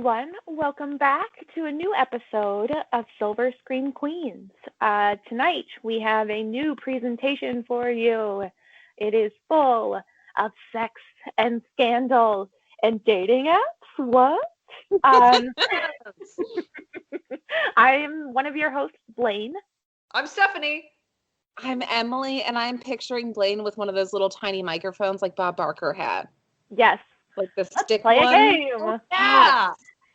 everyone. Welcome back to a new episode of Silver Screen Queens. Tonight, we have a new presentation for you. It is full of sex and scandal and dating apps. What? Um, I'm one of your hosts, Blaine. I'm Stephanie. I'm Emily, and I'm picturing Blaine with one of those little tiny microphones like Bob Barker had. Yes. Like the Let's stick play one. a game. Yeah.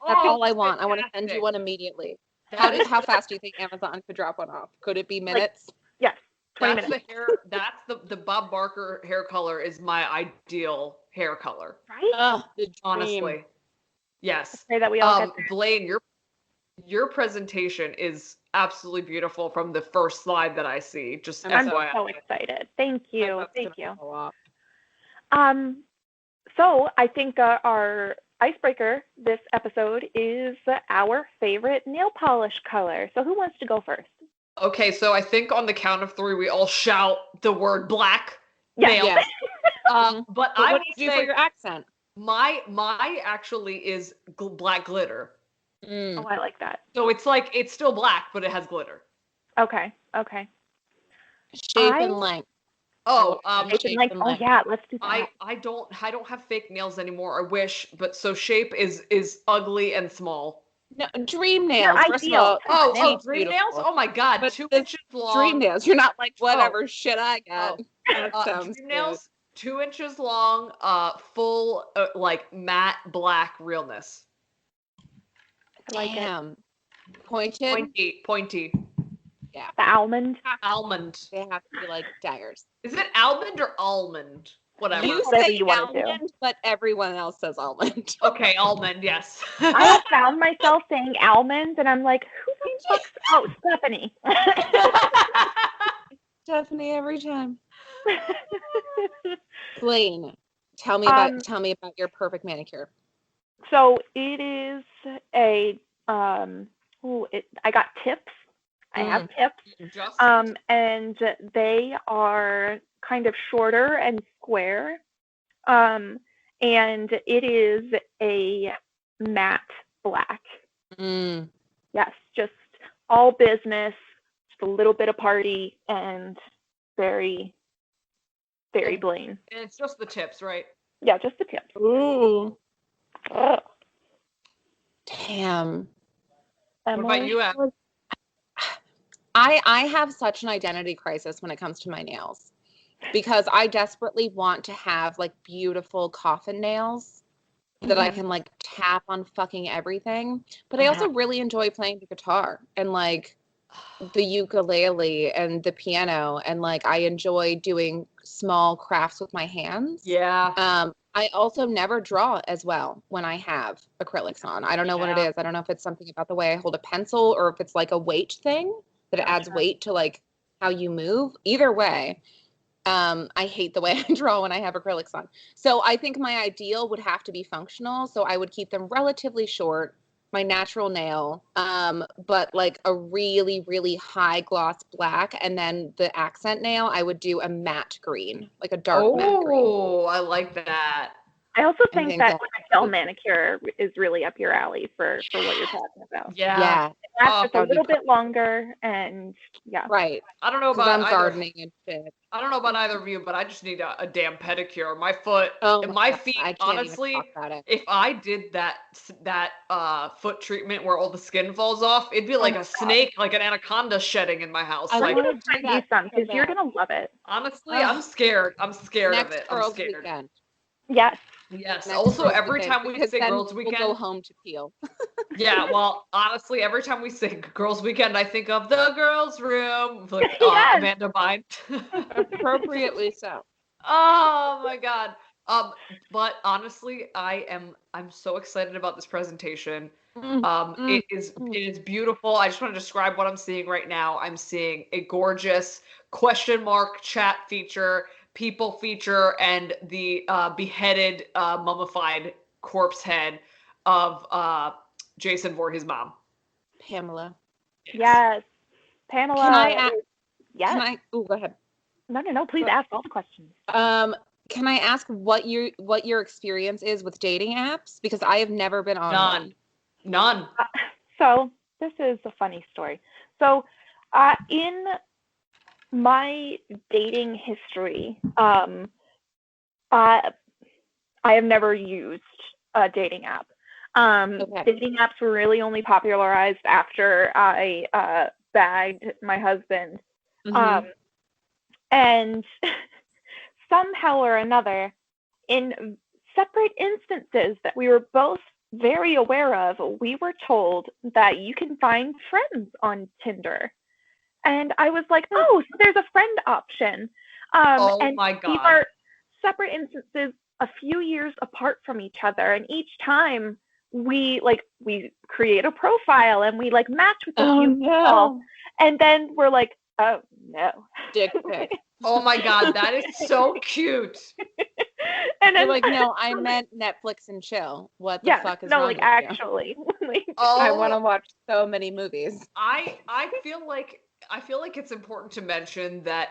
That's all I that's want. I want to send fantastic. you one immediately. That How fast do you think Amazon could drop one off? Could it be minutes? Yes, 20 That's minutes. the hair. That's the Bob Barker hair color is my ideal hair color. Right? Oh, the dream. Honestly, yes. Pray that we all get there. Blaine, your presentation is absolutely beautiful from the first slide that I see. Just I'm FYI. so excited. Thank you. That's Thank gonna you. go off. So I think our icebreaker this episode is our favorite nail polish color. So who wants to go first? Okay, so I think on the count of 3, we all shout the word black. Yeah. Nail. Yes. But But I what will do you do for say your accent? my actually is black glitter. Oh, I like that. So it's still black, but it has glitter. Okay. Shape and length. Oh, Shape and length. Oh yeah, let's do that. I don't have fake nails anymore. I wish, but so shape is ugly and small. No, dream nails. They're First ideal. of all, Oh, it's dream beautiful. nails? Oh my god, But 2 the inches long. Dream nails. You're not like whatever shit I got. That sounds Dream nails, 2 inches long, full like matte black realness. I like it. Damn. Pointed. Pointy. Yeah. The almond. Almond. They have to be like daggers. Is it almond or almond? Whatever. You Whatever say you wanna do. almond, but everyone else says almond. Okay, almond, yes. I have found myself saying almond, and I'm like, who the fuck's? Oh, Stephanie. Stephanie every time. Blaine, tell me about your perfect manicure. So it is a I got tips. I have tips. Just And they are kind of shorter and square. And it is a matte black. Yes, just all business, just a little bit of party, and very, very Blaine. and it's just the tips, right? Yeah, just the tips. Ooh. Ugh. Damn. What about Emily? you, Em? I have such an identity crisis when it comes to my nails because I desperately want to have like beautiful coffin nails that I can like tap on fucking everything. But I also really enjoy playing the guitar and like the ukulele and the piano, and like I enjoy doing small crafts with my hands. Yeah. I also never draw as well when I have acrylics on. I don't know what it is. I don't know if it's something about the way I hold a pencil or if it's like a weight thing that it adds weight to like how you move. Either way, I hate the way I draw when I have acrylics on. So I think my ideal would have to be functional. So I would keep them relatively short, my natural nail, but like a really, really high gloss black. And then the accent nail, I would do a matte green, like a dark matte green. Oh, I like that. I also I think think that that- gel manicure is really up your alley for what you're talking about. Yeah. That's just that a would be little bit longer, and yeah. Right. I don't know Because about I'm either. gardening and shit. I don't know about either of you, but I just need a damn pedicure. My foot, Oh my God, feet. I can't Honestly, even talk about it. if I did that foot treatment where all the skin falls off, it'd be like my a God. snake, like an anaconda shedding in my house. I Like wanna I'm do gonna send you that some so because you're bad. gonna love it. honestly, Ugh. I'm scared. I'm scared Next of it. I'm girls' scared. weekend. Yes. Yes. Next Also, girls' every weekend, time we because say then girls' we'll weekend, go home to peel. yeah. Well, honestly, every time we say girls' weekend, I think of the girls' room, like Yes. Amanda Bynes. Appropriately so. Oh my God. But honestly, I'm so excited about this presentation. It is beautiful. I just want to describe what I'm seeing right now. I'm seeing a gorgeous question mark chat feature, people feature, and the beheaded, mummified corpse head of Jason Voorhees' mom. Pamela. Yes. Pamela. Can I ask? Yes. Go ahead. No. Please ask all the questions. Can I ask what your experience is with dating apps? Because I have never been on None. one. None. So this is a funny story. So in my dating history, I have never used a dating app. Okay. Dating apps were really only popularized after I bagged my husband. Mhm. And somehow or another, in separate instances that we were both very aware of, we were told that you can find friends on Tinder. And I was like, oh, so there's a friend option. Oh And my these God. are separate instances a few years apart from each other. And each time we create a profile and we match with a Oh few people. no. And then we're like, oh no. Dick pic. Oh my God, that is so cute. And You're then like, no, I meant Netflix and chill. What the yeah, fuck is no, wrong like with you? actually. I want Oh, to watch so many movies. I feel like it's important to mention that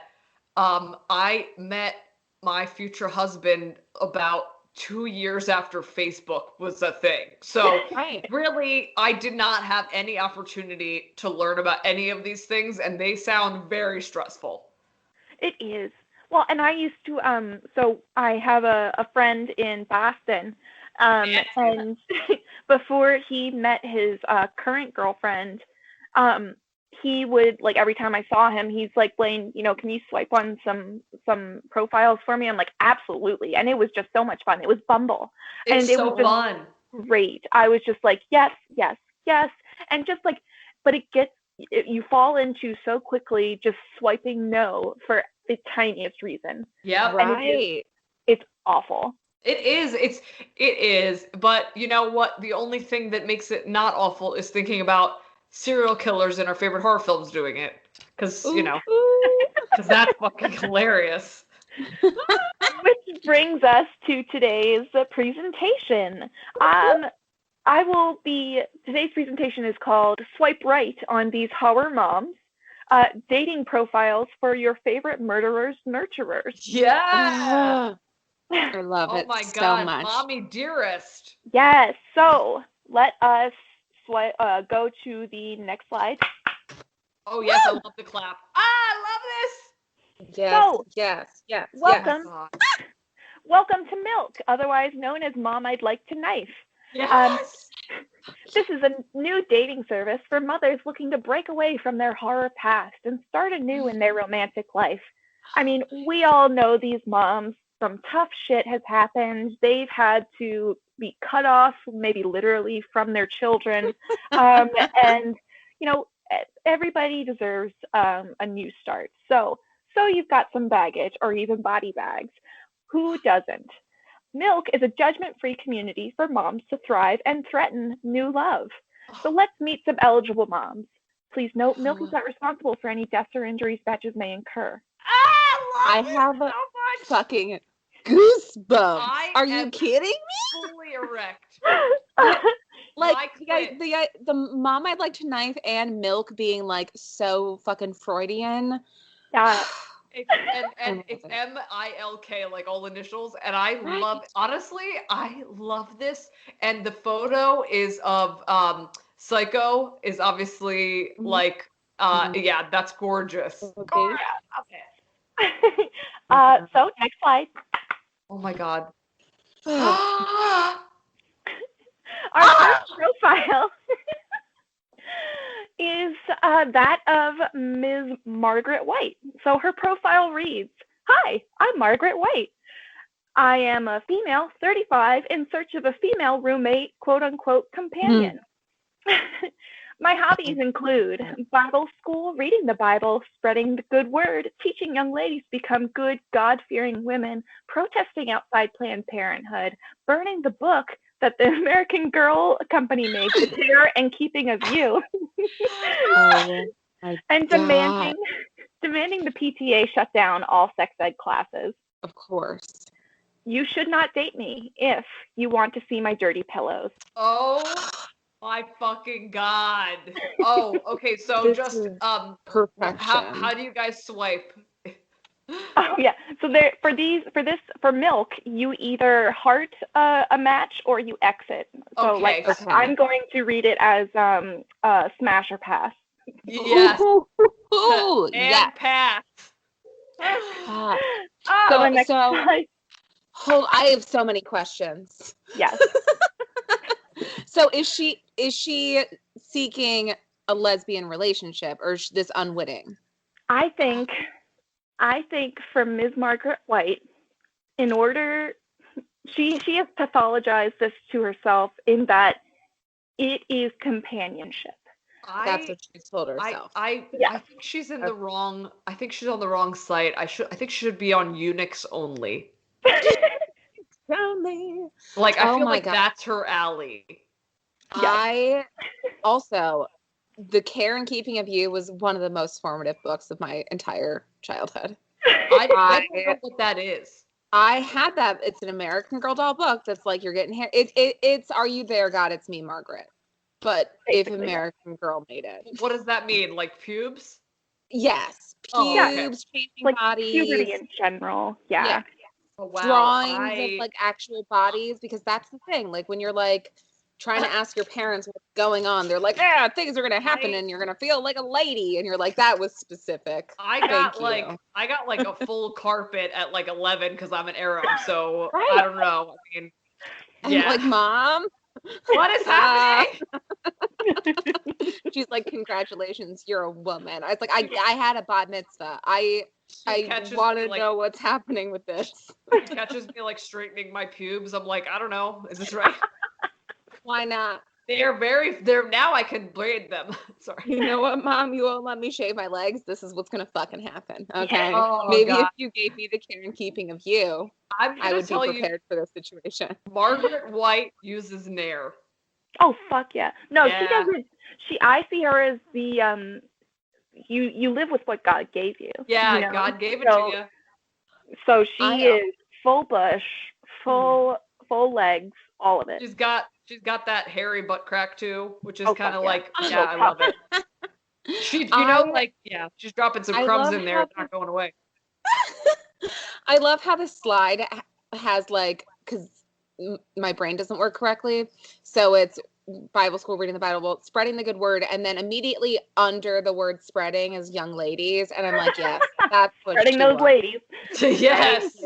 I met my future husband about 2 years after Facebook was a thing. So Right. really, I did not have any opportunity to learn about any of these things, and they sound very stressful. It is. Well, and I used to so I have a friend in Boston. And before he met his current girlfriend, he would every time I saw him, he's like, Blaine, can you swipe on some profiles for me? I'm like, absolutely. And it was just so much fun. It was Bumble. It's And it was so just fun. great. I was just like, yes, yes, yes. And just but you fall into so quickly just swiping no for the tiniest reason. Yep. And Right. it's awful. It is. It is. But you know what? The only thing that makes it not awful is thinking about serial killers in our favorite horror films doing it. Because, Ooh, ooh. because that's fucking hilarious. Which brings us to today's presentation. Today's presentation is called Swipe Right on These Horror Moms, Dating Profiles for Your Favorite Murderers, Nurturers. Yeah. I love Oh it my so God, much. mommy dearest. Yes, so let us go to the next slide. Oh yes, I love the clap. I love Yes, So, yes, yes, this. welcome, Oh my God. welcome to M.I.L.K, otherwise known as Mom I'd Like to Knife. Yes. This is a new dating service for mothers looking to break away from their horror past and start anew in their romantic life. I mean, we all know these moms. Some tough shit has happened. They've had to be cut off, maybe literally, from their children. And, everybody deserves a new start. So you've got some baggage or even body bags. Who doesn't? M.I.L.K is a judgment-free community for moms to thrive and threaten new love. So let's meet some eligible moms. Please note, M.I.L.K is not responsible for any deaths or injuries batches may incur. I have so much. fucking goosebumps. I Are you am kidding? fully erect. Like My the mom I'd like to knife and M.I.L.K being like so fucking Freudian. Yeah. And it's M.I.L.K, like all initials, and I love, honestly, I love this. And the photo is of Psycho is obviously like yeah, that's gorgeous. Okay. So next slide. Oh my God. Our first profile is that of Ms. Margaret White. So her profile reads, "Hi, I'm Margaret White. I am a female, 35, in search of a female roommate, quote unquote, companion. My hobbies include Bible school, reading the Bible, spreading the good word, teaching young ladies to become good, God-fearing women, protesting outside Planned Parenthood, burning the book that the American Girl Company made, The Terror and Keeping of You, Oh my and God. demanding the PTA shut down all sex ed classes. Of course. You should not date me if you want to see my dirty pillows." Oh my fucking God. Oh, okay, so This just is perfection. how do you guys swipe? Oh yeah. So there for M.I.L.K, you either heart a match or you exit. So Okay. I'm going to read it as smash or pass. Yes. Ooh, And yes. pass. So the next so slide. I have so many questions. Yes. So is she seeking a lesbian relationship, or is this unwitting? I think for Ms. Margaret White, in order she has pathologized this to herself in that it is companionship. That's what she's told herself. I think she's in the wrong. I think she's on the wrong site. I think she should be on Unix only. Like I feel like that's her alley. I also, The Care and Keeping of You was one of the most formative books of my entire childhood. I don't know what that is. I had that. It's an American Girl doll book that's like you're getting hair. It's Are You There, God? It's Me, Margaret. But basically, if American Girl made it. What does that mean? Like pubes? Yes. Pubes, changing like bodies. Puberty in general. Yeah. Oh, wow. Drawings of like actual bodies, because that's the thing. Like when you're like trying to ask your parents what's going on, they're like, things are gonna happen and you're gonna feel like a lady, and you're like, that was specific. I got like a full carpet at like 11 because I'm an Arab, so I don't know. I mean, I'm like, Mom, what is happening? She's like, congratulations, you're a woman. I was like, I had a bat mitzvah. I want to know what's happening with this. She catches me like straightening my pubes. I'm like, I don't know. Is this right? Why not? They're now I can braid them. Sorry. You know what, Mom? You won't let me shave my legs. This is what's gonna fucking happen. Okay. Oh, maybe God. if you gave me the care and keeping of you, I would be prepared for this situation. Margaret White uses Nair. Oh fuck yeah. No, she doesn't. I see her as the you live with what God gave you. Yeah, you know? God gave it to you. So she is full bush, full legs, all of it. She's got that hairy butt crack too, which is kind of like, I love it. She's dropping some crumbs in there. It's not going away. I love how the slide has like, because my brain doesn't work correctly, so it's Bible school, reading the Bible, spreading the good word, and then immediately under the word spreading is young ladies, and I'm like, yes, that's what spreading those ladies. Yes.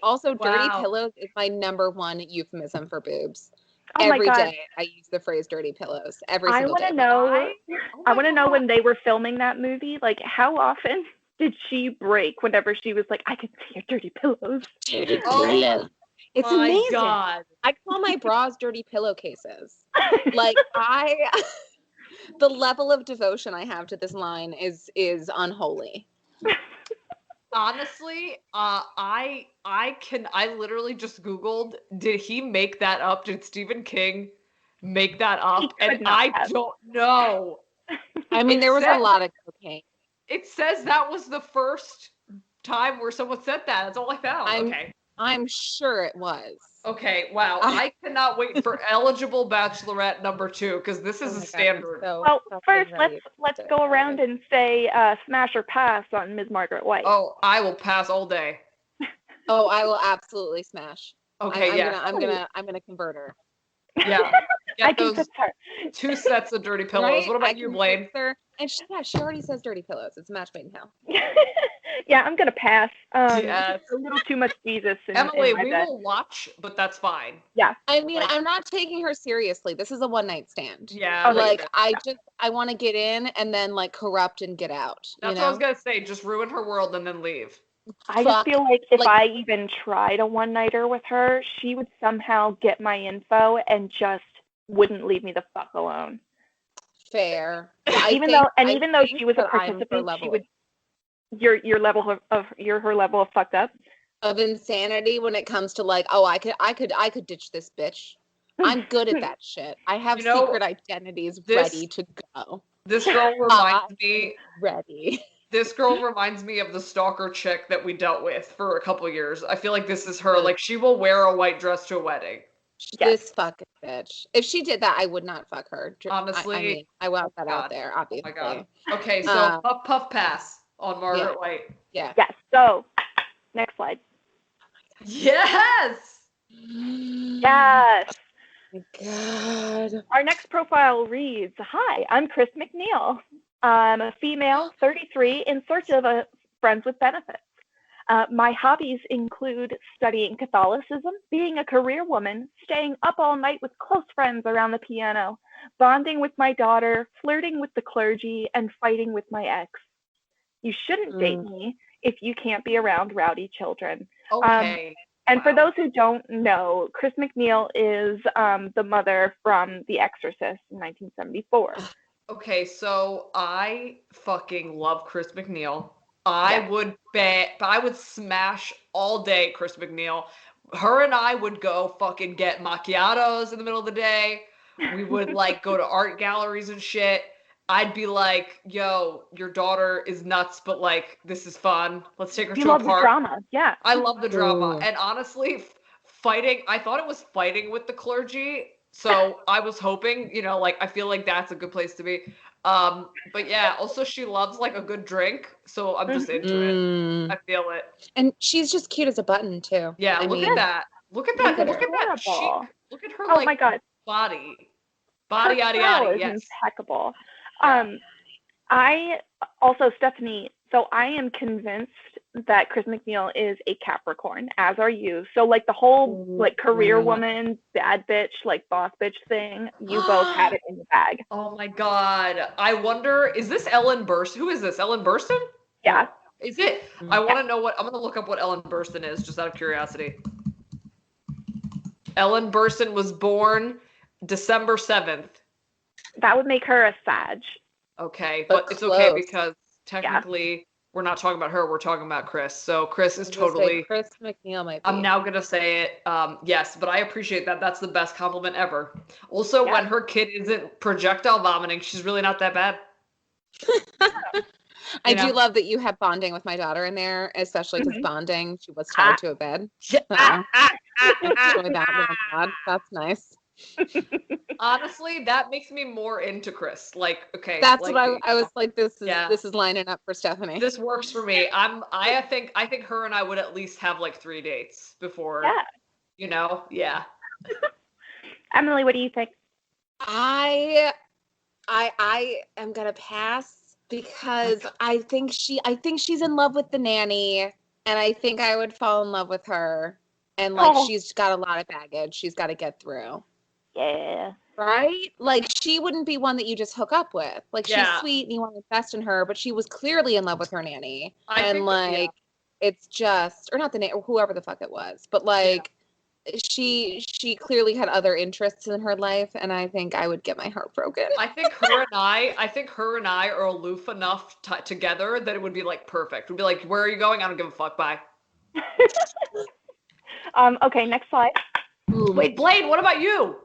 Also, dirty pillows is my number one euphemism for boobs. Oh every my God. day I use the phrase dirty pillows. Every single day. I want to know when they were filming that movie, like how often did she break whenever she was like, I can see your dirty pillows. Dirty pillows. It's amazing. God. I call my bras dirty pillowcases. Like the level of devotion I have to this line is unholy. Honestly, I literally just Googled, did he make that up? Did Stephen King make that up? And I don't know. I mean, there was a lot of cocaine. It says that was the first time where someone said that. That's all I found. I'm sure it was. Okay, wow. I cannot wait for eligible Bachelorette number 2, because this is a standard. Well, first, let's go around and say smash or pass on Ms. Margaret White. Oh, I will pass all day. Oh, I will absolutely smash. Okay, I'm gonna convert her. Yeah. I can her. 2 sets of dirty pillows. Right? What about you, Blaine? And she already says dirty pillows. It's a match made in hell. Yeah, I'm gonna pass. Yes. A little too much Jesus in Emily, in my we bed. will watch, but that's fine. Yeah. I mean, I'm not taking her seriously. This is a one-night stand. Yeah. Like, I want to get in and then like corrupt and get out. That's what I was gonna say. Just ruin her world and then leave. I just feel like if I even tried a one-nighter with her, she would somehow get my info and just wouldn't leave me the fuck alone. Fair. Even though she was a participant, she would. Your level of her level of fucked up. Of insanity when it comes to like, oh, I could ditch this bitch. I'm good at that shit. I have secret identities ready to go. This girl reminds me. Ready. This girl reminds me of the stalker chick that we dealt with for a couple years. I feel like this is her. Like, she will wear a white dress to a wedding. This fucking bitch. If she did that, I would not fuck her. Honestly, I want that out there, obviously. Oh my God. Okay, so puff pass on Margaret White. Yeah. Yes. So Next slide. Yes! Yes. Oh my God. Our next profile reads, "Hi, I'm Chris McNeil. I'm a female, 33, in search of a friends with benefits. My hobbies include studying Catholicism, being a career woman, staying up all night with close friends around the piano, bonding with my daughter, flirting with the clergy, and fighting with my ex. You shouldn't date me if you can't be around rowdy children." Okay. And for those who don't know, Chris McNeil is the mother from The Exorcist in 1974. Okay, so I fucking love Chris McNeil. I would smash all day Chris McNeil. Her and I would go fucking get macchiatos in the middle of the day. We would like go to art galleries and shit. I'd be like, yo, your daughter is nuts, but like, this is fun. Let's take her You to a love the park. drama, yeah. I love the drama. Ooh. And honestly, I thought it was fighting with the clergy. So I was hoping, like, I feel like that's a good place to be. But yeah, also she loves like a good drink. So I'm just into it. I feel it. And she's just cute as a button too. Yeah, I look mean, at that. Look at look that. at Look her. at that chic. Adorable. Look at her Oh like my God. body. Her Body yada style yada. is Yes. impeccable. Yeah. I also, Stephanie, so I am convinced that Chris McNeil is a Capricorn, as are you. So like the whole like career woman, bad bitch, like boss bitch thing, you both had it in the bag. Oh my God. I wonder, is this Ellen Burstyn? Who is this? Ellen Burstyn? Yeah. No. Is it? I want to know I'm going to look up what Ellen Burstyn is, just out of curiosity. Ellen Burstyn was born December 7th. That would make her a Sag. Okay, but it's okay because technically we're not talking about her, we're talking about Chris. So Chris is totally Chris McNeil might be. I'm now gonna say it. Yes, but I appreciate that. That's the best compliment ever. Also, when her kid isn't projectile vomiting, she's really not that bad. I do love that you have bonding with my daughter in there, especially because bonding, she was tied to a bed. Enjoy that little nod. That's nice. Honestly, that makes me more into Chris. Like, okay, that's like, what I was like. This is lining up for Stephanie. This works for me. I think her and I would at least have like 3 dates before. Yeah. Emily, what do you think? I am gonna pass because I think she's in love with the nanny, and I think I would fall in love with her. And like she's got a lot of baggage she's got to get through. Yeah. Right? Like she wouldn't be one that you just hook up with. Like she's sweet and you want to invest in her, but she was clearly in love with her nanny. It's just, or not the nanny, or whoever the fuck it was, but like she clearly had other interests in her life, and I think I would get my heart broken. I think her and I are aloof enough together that it would be like perfect. We'd be like, where are you going? I don't give a fuck. Bye. Okay, next slide. Wait, Blade, what about you?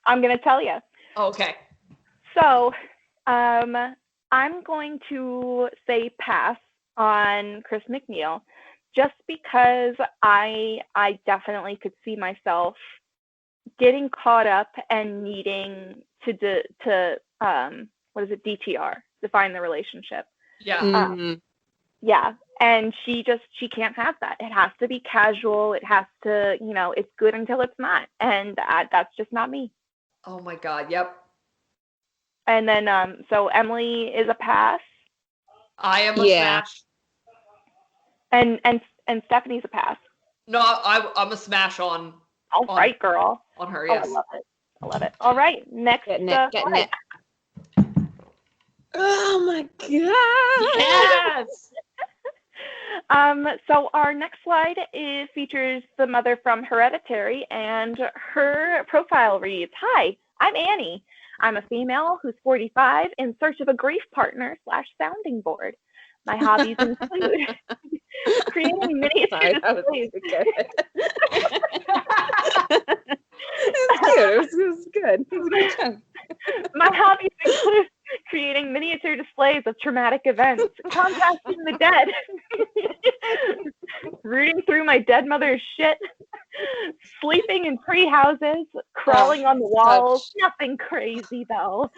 I'm going to tell you. Oh, okay. So, I'm going to say pass on Chris McNeil just because I definitely could see myself getting caught up and needing to DTR, define the relationship. Yeah. Yeah. And she can't have that. It has to be casual. It has to, it's good until it's not. And that's just not me. Oh my God. Yep. And then, so Emily is a pass. I am a smash. And Stephanie's a pass. No, I'm a smash on. All right, girl. On her, yes. I love it. All right, next. Getting it. Oh my God. Yes. So our next slide features the mother from Hereditary, and her profile reads, "Hi, I'm Annie. I'm a female who's 45 in search of a grief partner / sounding board. My hobbies include creating miniature displays." It was good. My hobbies include creating miniature displays of traumatic events, contacting the dead, rooting through my dead mother's shit, sleeping in tree houses, crawling on the walls, nothing crazy though,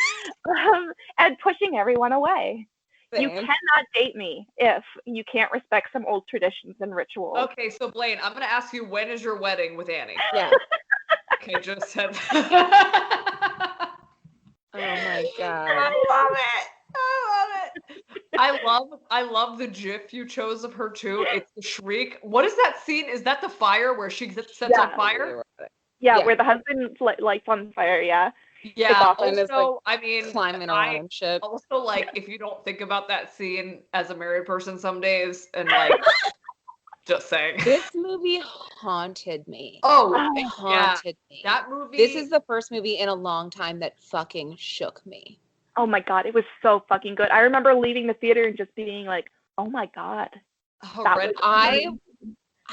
and pushing everyone away. You cannot date me if you can't respect some old traditions and rituals. Okay, so Blaine, I'm gonna ask you, when is your wedding with Annie? Yeah. Okay, just said that. Oh my god. I love it. I love the GIF you chose of her too. It's the shriek. What is that scene? Is that the fire where she sets on fire? Yeah, where the husband lights on fire. Yeah. Yeah. And it's, Also, I mean, climbing around and shit. Also, like, if you don't think about that scene as a married person some days, and like, just saying. This movie haunted me. Oh, it haunted me. That movie. This is the first movie in a long time that fucking shook me. Oh my god, it was so fucking good. I remember leaving the theater and just being like, "Oh my god." I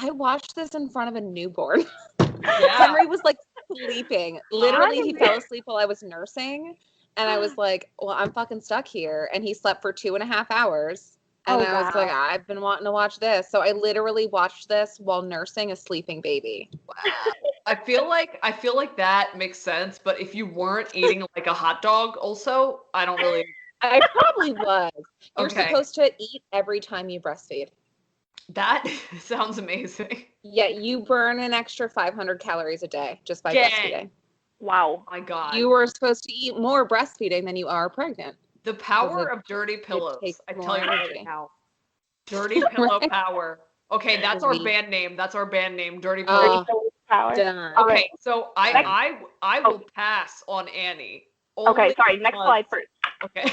watched this in front of a newborn. Yeah. Henry was like sleeping. Literally, he fell asleep while I was nursing, and I was like, "Well, I'm fucking stuck here." And he slept for 2.5 hours. And I was like, I've been wanting to watch this. So I literally watched this while nursing a sleeping baby. Wow. I feel like that makes sense, but if you weren't eating like a hot dog also, I don't really. I probably was. You're supposed to eat every time you breastfeed. That sounds amazing. Yeah, you burn an extra 500 calories a day just by breastfeeding. Wow. My God. You were supposed to eat more breastfeeding than you are pregnant. The power of dirty pillows. I tell you right now. Dirty pillow power. Okay, that's our band name. Dirty Pillow Power. Done. Okay, so I will pass on Annie. Okay, sorry. Next slide first. Okay.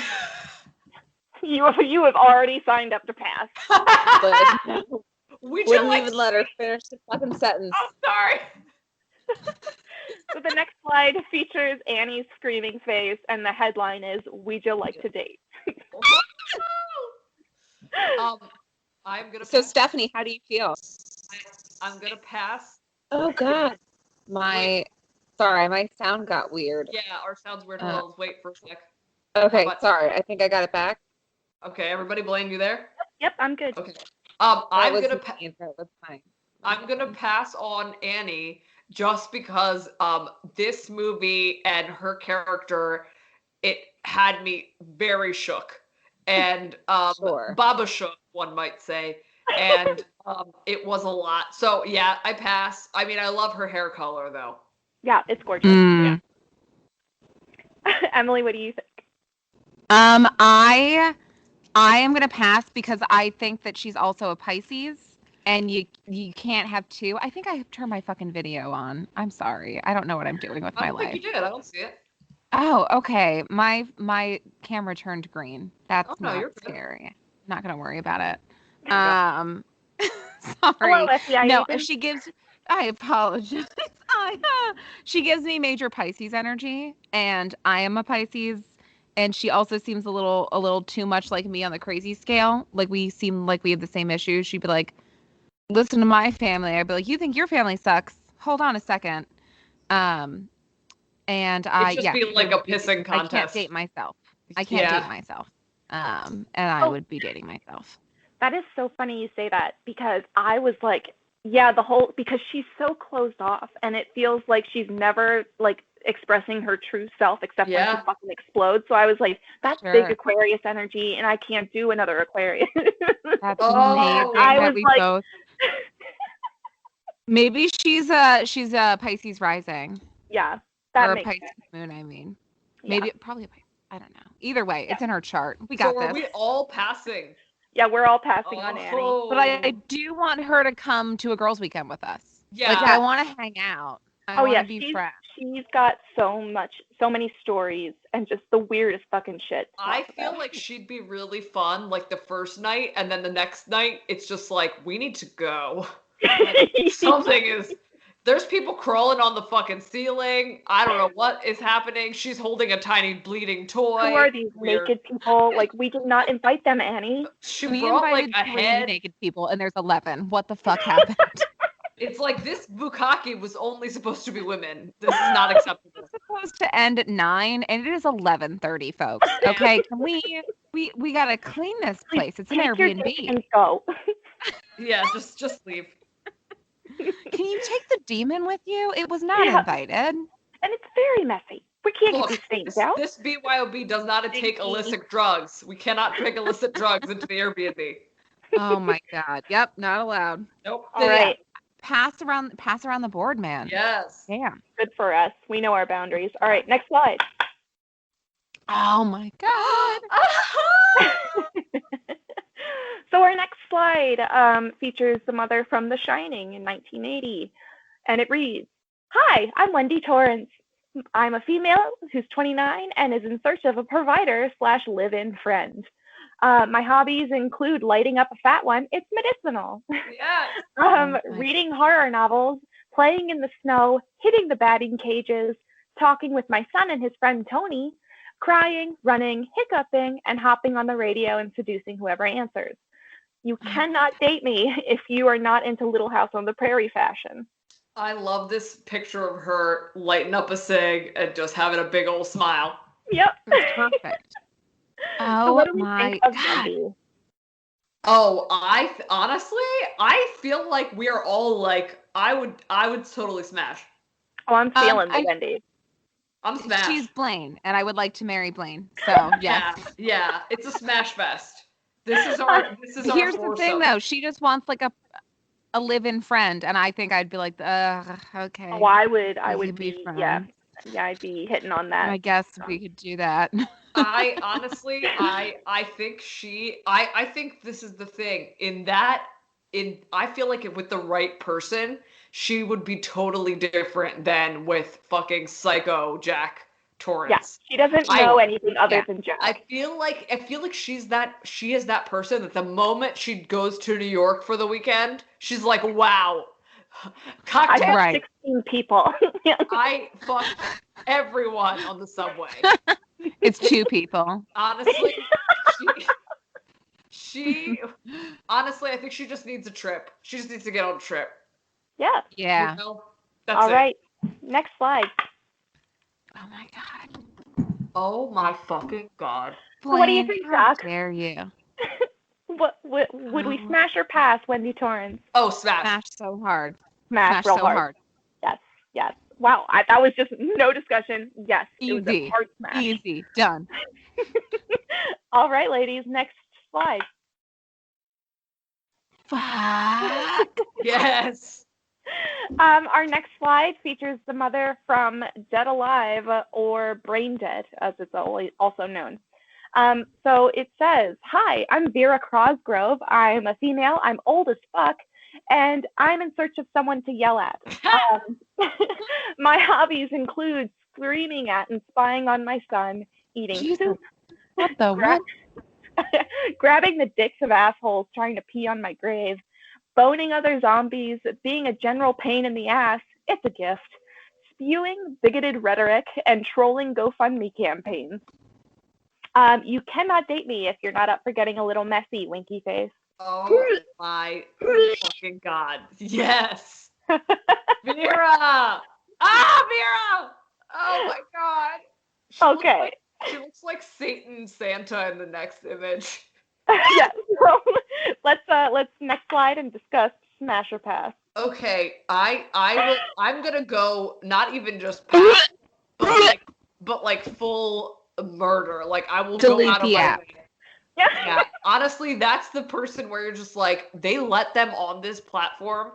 You have already signed up to pass. We wouldn't even let her finish the fucking sentence. Oh, sorry. So the next slide features Annie's screaming face, and the headline is "We'd you like to date?" I'm gonna. So Stephanie, how do you feel? I'm gonna pass. Oh God, my sound got weird. Yeah, our sound's weird. Hold on, wait for a sec. Okay, sorry. I think I got it back. Okay, everybody, Blaine, you there? Yep, I'm good. Okay. I'm gonna pass on Annie just because this movie and her character, it had me very shook. And Baba shook, one might say. And it was a lot. So yeah, I pass. I mean, I love her hair color though. Yeah, it's gorgeous. Yeah. Emily, what do you think? I am gonna pass because I think that she's also a Pisces, and you can't have two. I think I turned my fucking video on. I'm sorry. I don't know what I'm doing with my life. I think you did. I don't see it. Oh, okay. My camera turned green. That's not scary. I'm not gonna worry about it. Sorry. Hello, FBI no, agent. I apologize. She gives me major Pisces energy, and I am a Pisces. And she also seems a little too much like me on the crazy scale. Like we seem like we have the same issues. She'd be like, "Listen to my family." I'd be like, "You think your family sucks? Hold on a second." And It'd just be like a pissing contest. I can't date myself. And I would be dating myself. That is so funny you say that, because I was like, because she's so closed off, and it feels like she's never like expressing her true self except when she fucking explodes. So I was like, that's big Aquarius energy, and I can't do another Aquarius. That's amazing. I was like, both... maybe she's a Pisces rising. Yeah, that or makes a Pisces sense. moon. I mean, maybe probably a Pisces. I don't know. Either way, it's in her chart. We got this. So are we all passing? Yeah, we're all passing on Annie. But I do want her to come to a girls' weekend with us. Yeah. Like, I want to hang out. I want to be friends. She's got so many stories and just the weirdest fucking shit. I feel like she'd be really fun, like the first night, and then the next night, it's just like, we need to go. There's people crawling on the fucking ceiling. I don't know what is happening. She's holding a tiny bleeding toy. Who are these naked people? Like, we did not invite them, Annie. We invited like a head naked people, and there's 11. What the fuck happened? It's like this bukkake was only supposed to be women. This is not acceptable. It's supposed to end at 9, and it is 11:30, folks. Okay, can we gotta clean this place. It's an Airbnb. And go. Yeah, just leave. Can you take the demon with you? It was not invited. And it's very messy. We can't Look, get these things out. this BYOB does not take illicit drugs. We cannot bring illicit drugs into the Airbnb. Oh my God. Yep, not allowed. Nope. All right. Pass around the board, man. Yes. Damn. Good for us. We know our boundaries. All right, next slide. Oh my God. So our next slide features the mother from The Shining in 1980, and it reads, "Hi, I'm Wendy Torrance. I'm a female who's 29 and is in search of a provider / live-in friend. My hobbies include lighting up a fat one. It's medicinal. Yes. Reading horror novels, playing in the snow, hitting the batting cages, talking with my son and his friend Tony, crying, running, hiccuping, and hopping on the radio and seducing whoever answers. You cannot date me if you are not into Little House on the Prairie fashion." I love this picture of her lighting up a cig and just having a big old smile. Yep. That's perfect. So what do we my think of God. Wendy? Oh, honestly, I feel like we are all like, I would totally smash. Oh, I'm feeling the Wendy. I'm smashed. She's Blaine, and I would like to marry Blaine. So yes. Yeah, it's a smash fest. This is Here's the thing, though. She just wants like a live-in friend, and I think I'd be like, okay. Oh, I would be friends. yeah, I'd be hitting on that. I guess we could do that. I honestly, I think this is the thing I feel like with the right person, she would be totally different than with fucking psycho Jack Torrance. Yeah, she doesn't know anything other than Jack. I feel like she is that person that the moment she goes to New York for the weekend, she's like, wow, cocktail. I 16 people. I fucked everyone on the subway. It's 2 people. Honestly, honestly, I think she just needs a trip. She just needs to get on a trip. Yeah. Yeah. You know? That's All it. right. Next slide. Oh my God. Oh my fucking God. So what do you think, How Doc? dare you? What would we smash or pass Wendy Torrance? Oh, smash. Smash so hard. Smash real so hard. Yes. Wow, that was just no discussion. Yes, Easy. It was a hard smash. Easy. Done. All right, ladies. Next slide. Fuck. Yes. Our next slide features the mother from Dead Alive, or Brain Dead, as it's also known. So it says, "Hi, I'm Vera Crosgrove. I'm a female. I'm old as fuck, and I'm in search of someone to yell at. My hobbies include screaming at and spying on my son, eating soup, What the what? grabbing the dicks of assholes trying to pee on my grave, boning other zombies, being a general pain in the ass, it's a gift, spewing bigoted rhetoric, and trolling GoFundMe campaigns. You cannot date me if you're not up for getting a little messy, winky face." Oh my fucking God. Yes. Vera! Vera! Oh my God. Okay. She looks like Satan Santa in the next image. Yeah. So let's next slide and discuss smash or pass. Okay, I'm gonna go not even just pass, but like full murder. Like I will Delete go out of the my app. way. Yeah. Honestly, that's the person where you're just like, they let them on this platform.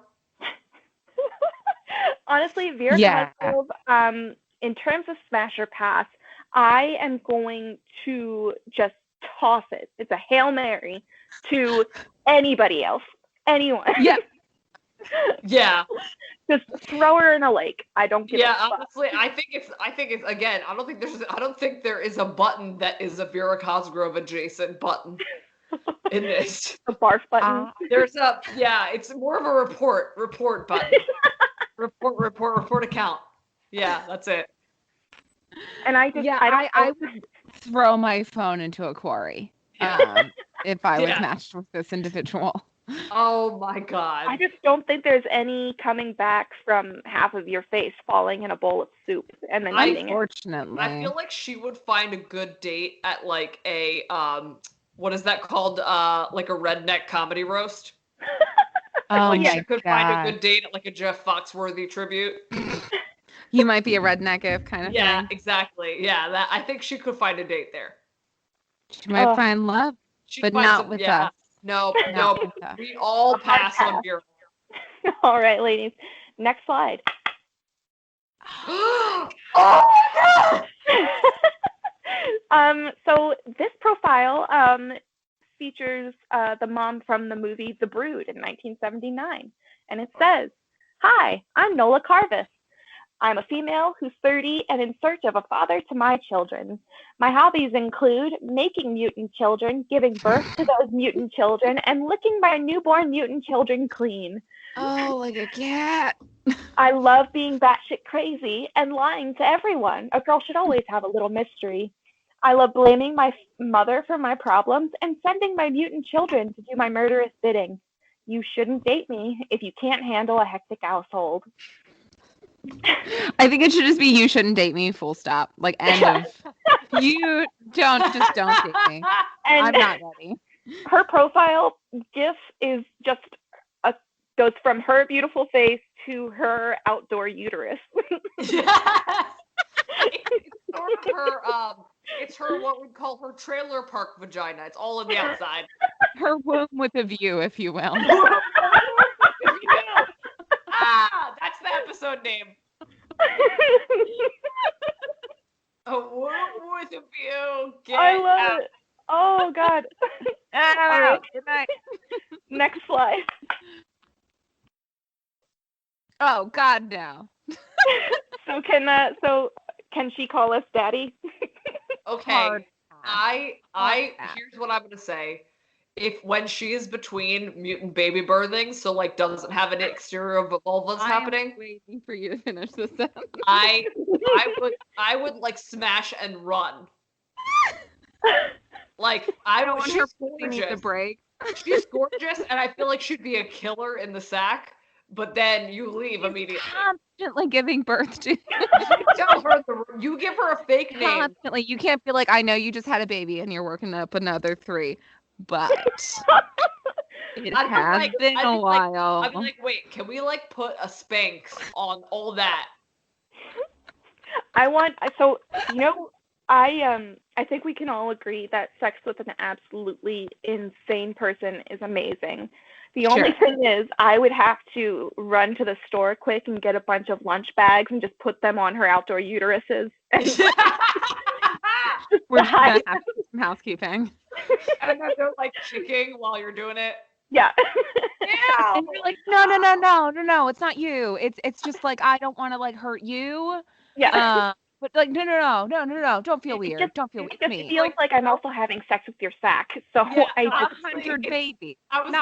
Honestly, Vera Crosgrove, in terms of smash or pass, I am going to just toss it. It's a Hail Mary to anybody else. Anyone. Yeah. Yeah. Just throw her in a lake. I don't give a fuck. Honestly, I think it's again, I don't think there is a button that is a Vera Cosgrove adjacent button in this. A barf button. It's more of a report button. report account. Yeah, that's it. And I would throw my phone into a quarry if I was matched with this individual. Oh my God. I just don't think there's any coming back from half of your face falling in a bowl of soup and then eating it. Unfortunately. I feel like she would find a good date at like a what is that called? Like a redneck comedy roast. Oh like my she could God. find a good date at like a Jeff Foxworthy tribute. You might be a redneck if kind of Yeah, thing. exactly. Yeah, I think she could find a date there. She might find love, but not with us. No, Not with us. we all pass on Bureau. All right, ladies. Next slide. Oh, So this profile features the mom from the movie The Brood in 1979. And it says, "Hi, I'm Nola Carvis. I'm a female who's 30 and in search of a father to my children. My hobbies include making mutant children, giving birth to those mutant children, and licking my newborn mutant children clean. Oh, like a cat. I love being batshit crazy and lying to everyone. A girl should always have a little mystery. I love blaming my mother for my problems and sending my mutant children to do my murderous bidding. You shouldn't date me if you can't handle a hectic household." I think it should just be "you shouldn't date me," full stop. Like, end of. You don't date me. And I'm not ready. her profile gif is just goes from her beautiful face to her outdoor uterus. yes. It's sort of her. It's her what we'd call her trailer park vagina. It's all on the outside. Her womb with a view, if you will. That's the episode name. A womb with a view. I love it. Oh God. All right. Good night. Next slide. Oh God, no. So can she call us daddy? Okay. Hard. Here's what I'm gonna say. When she is between mutant baby birthing, so like doesn't have an exterior of vulvas happening. I'm waiting for you to finish this sentence. I would like smash and run. Like she's gorgeous. A break. She's gorgeous, and I feel like she'd be a killer in the sack. But then you leave immediately. Constantly giving birth to. You give her a fake name. Constantly. You can't be like, I know you just had a baby and you're working up another 3, but it has been a while. I'd be like, wait, can we like put a Spanx on all that? I think we can all agree that sex with an absolutely insane person is amazing. The only thing is, I would have to run to the store quick and get a bunch of lunch bags and just put them on her outdoor uteruses. We're just gonna have some housekeeping. And then they're like kicking while you're doing it. Yeah. And you're like, no, it's not you. It's just like, I don't want to like hurt you. Yeah. But like, no, don't feel weird. Don't feel weird. It feels like I'm also having sex with your sack. So yeah, I just 100 babies. I was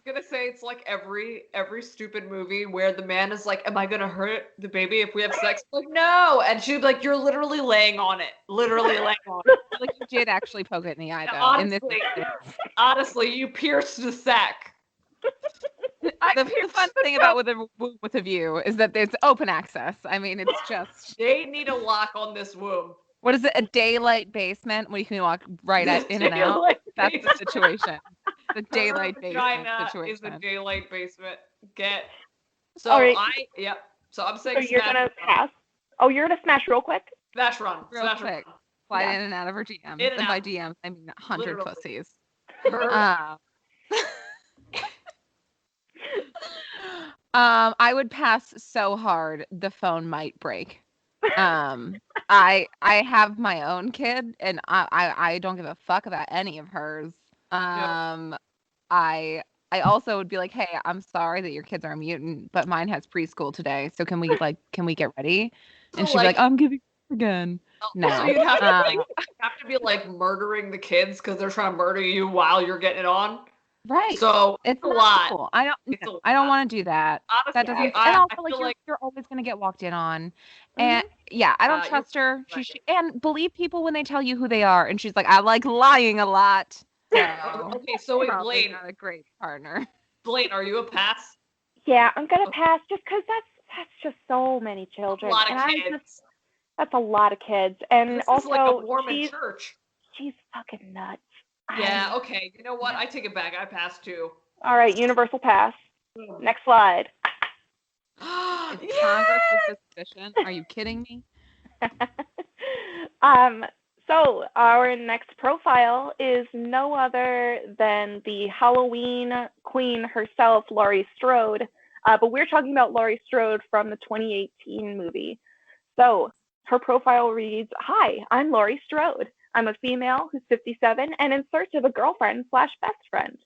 gonna say it's like every stupid movie where the man is like, "Am I gonna hurt the baby if we have sex?" Like, no, and she'd be like, "You're literally laying on it, Like you did actually poke it in the eye, though. Honestly, you pierced the sack. The fun thing about with a view is that there's open access. I mean, it's just they need a lock on this womb. What is it? A daylight basement where you can walk right in and out. That's the situation. The daylight basement situation. Is a daylight basement. So right. So I'm saying. So you're gonna pass. Oh, you're gonna smash real quick. Smash run. Real quick. Slide in and out of her DMs. And by DMs, I mean 100 pussies. I would pass so hard the phone might break. I have my own kid and I don't give a fuck about any of hers. I also would be like, hey, I'm sorry that your kids are a mutant, but mine has preschool today. So can we get ready? And she'd be like, I'm giving again. No. So you'd have to be like murdering the kids because they're trying to murder you while you're getting it on. Right. So it's a lot. Cool. I don't want to do that. Honestly, that doesn't. And also, you're always going to get walked in on. And I don't trust her. And believe people when they tell you who they are. And she's like, I like lying a lot. So, okay, so wait, Blaine, not a great partner. Blaine, are you a pass? Yeah, I'm gonna pass just because that's just so many children. A lot of kids. That's a lot of kids, and this also is like a Mormon church. She's fucking nuts. Yeah. Okay. You know what? I take it back. I pass too. All right. Universal pass. Next slide. Is Congress with suspicion? Are you kidding me? So our next profile is no other than the Halloween queen herself, Laurie Strode. But we're talking about Laurie Strode from the 2018 movie. So her profile reads, "Hi, I'm Laurie Strode. I'm a female who's 57 and in search of a girlfriend slash best friend.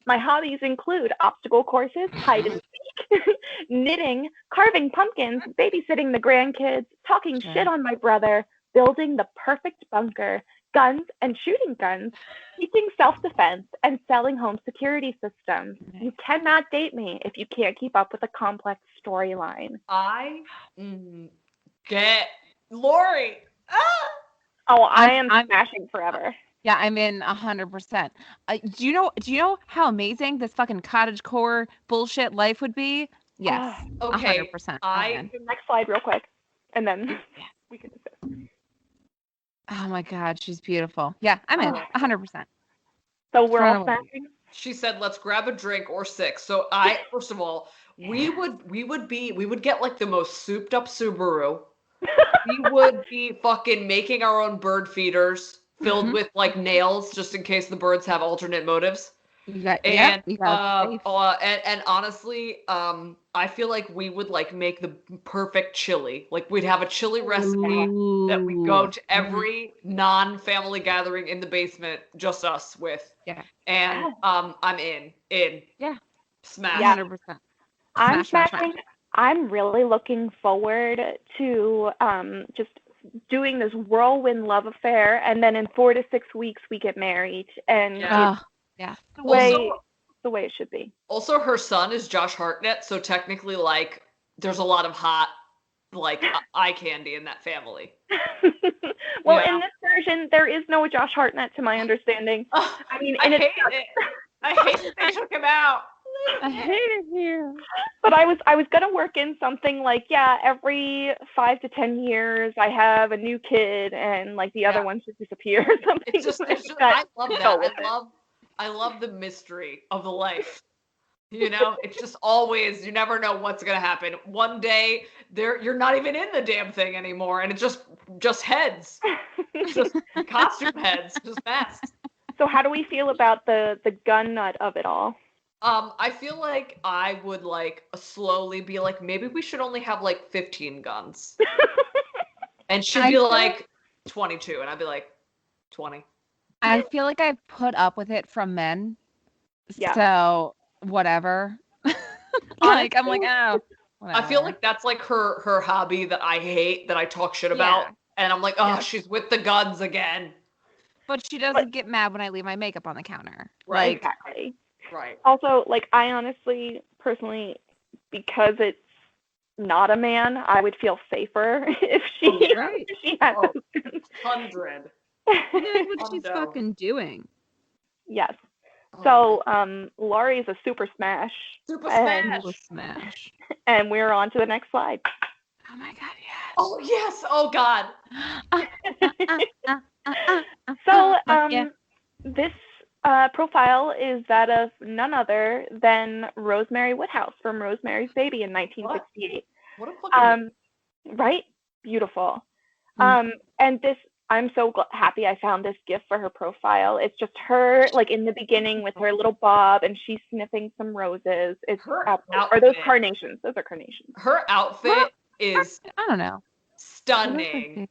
My hobbies include obstacle courses, hide and seek, knitting, carving pumpkins, babysitting the grandkids, talking shit on my brother, building the perfect bunker, guns and shooting guns, teaching self-defense, and selling home security systems. You cannot date me if you can't keep up with a complex storyline." I get Lori. Ah! Oh, I am smashing forever. Yeah, I'm in 100%. Do you know how amazing this fucking cottagecore bullshit life would be? Yes. Okay. 100%. Next slide real quick. And then we can discuss. Oh my God, she's beautiful. Yeah, I'm in 100%. So we're all smashing? She said, "Let's grab a drink or 6." So first of all, we would get like the most souped up Subaru. We would be fucking making our own bird feeders filled with like nails just in case the birds have alternate motives. And honestly, I feel like we would like make the perfect chili. Like we'd have a chili recipe that we go to every non-family gathering in the basement, just us with. Yeah. And I'm in. Yeah. Smash. 100%. I'm smashing. I'm really looking forward to just doing this whirlwind love affair, and then in 4 to 6 weeks we get married, and it's the way it should be. Also, her son is Josh Hartnett, so technically, like, there's a lot of hot, like, eye candy in that family. Well, in this version, there is no Josh Hartnett, to my understanding. I mean, I hate it. I hate that they took him out. I hate it here. But I was gonna work in something like, every 5 to 10 years I have a new kid, and like the other ones just disappear or something. It's just I love that. I love the mystery of the life. You know, it's just always, you never know what's gonna happen. One day you're not even in the damn thing anymore, and it's just heads, just costume heads, just masks. So how do we feel about the gun nut of it all? I feel like I would like slowly be like, maybe we should only have like 15 guns. And she'd be like 22, and I'd be like 20. I feel like I've put up with it from men. Yeah. So whatever. Like I'm like, oh. Whatever. I feel like that's like her hobby that I hate, that I talk shit about. And I'm like, she's with the guns again. But she doesn't get mad when I leave my makeup on the counter. Right. Exactly. Right. Also, like, I honestly, personally, because it's not a man, I would feel safer if she had those guns. 100. Knows what she's fucking doing. Yes. So, Laurie's a super smash. Super smash. Smash. And we're on to the next slide. Oh my God, yes. Oh yes. Oh God. So, this profile is that of none other than Rosemary Woodhouse from Rosemary's Baby in 1968. What a fucking right? Beautiful. And this, I'm so happy I found this GIF for her profile. It's just her, like, in the beginning with her little bob, and she's sniffing some roses. It's her outfit. Are those carnations? Those are carnations. Her outfit is I don't know. Stunning.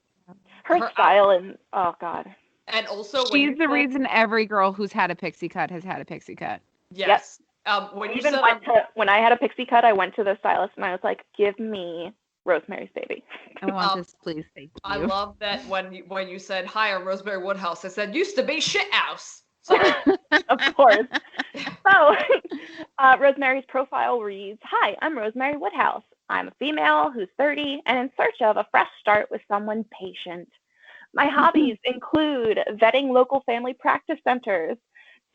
Her style and oh God. And also, she's the reason every girl who's had a pixie cut has had a pixie cut. Yes. Yep. When I had a pixie cut, I went to the stylist and I was like, "Give me Rosemary's Baby." I want this, please. Thank you. I love that when you said, "Hi, I'm Rosemary Woodhouse," I said, "Used to be shithouse." Sorry. Of course. So, Rosemary's profile reads, "Hi, I'm Rosemary Woodhouse. I'm a female who's 30 and in search of a fresh start with someone patient. My hobbies include vetting local family practice centers,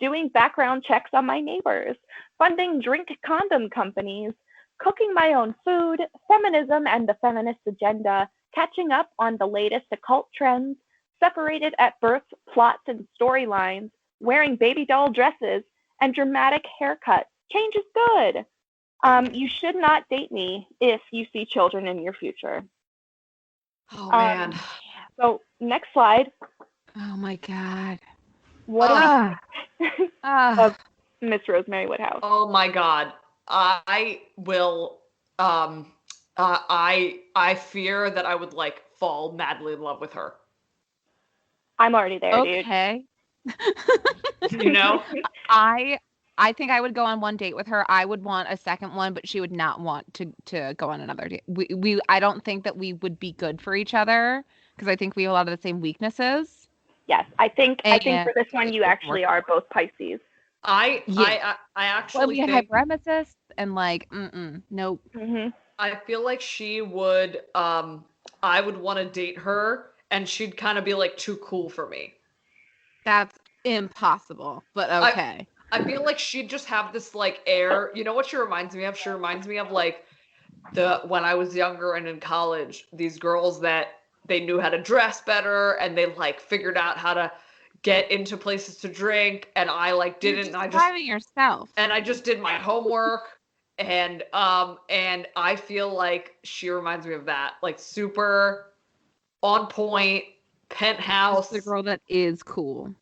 doing background checks on my neighbors, funding drink condom companies, cooking my own food, feminism and the feminist agenda, catching up on the latest occult trends, separated at birth, plots and storylines, wearing baby doll dresses, and dramatic haircuts. Change is good. You should not date me if you see children in your future. Oh man. So next slide. Oh my God. What do we think Ah. of Miss Rosemary Woodhouse? Oh my God. I will I fear that I would like fall madly in love with her. I'm already there, Okay. You know? I think I would go on one date with her. I would want a second one, but she would not want to go on another date. I don't think that we would be good for each other because I think we have a lot of the same weaknesses. Yes, I think for And this one you actually are both Pisces. I actually Well, we had think hyperemesis and like, nope. Mm-hmm. I feel like she would I would want to date her and she'd kind of be like too cool for me. That's impossible, but okay. I feel like she'd just have this like air. You know what she reminds me of? She reminds me of like when I was younger and in college, these girls that they knew how to dress better and they like figured out how to get into places to drink, and I like didn't. You're describing yourself. And I just did my homework, and I feel like she reminds me of that, like super on point, penthouse. The girl that is cool.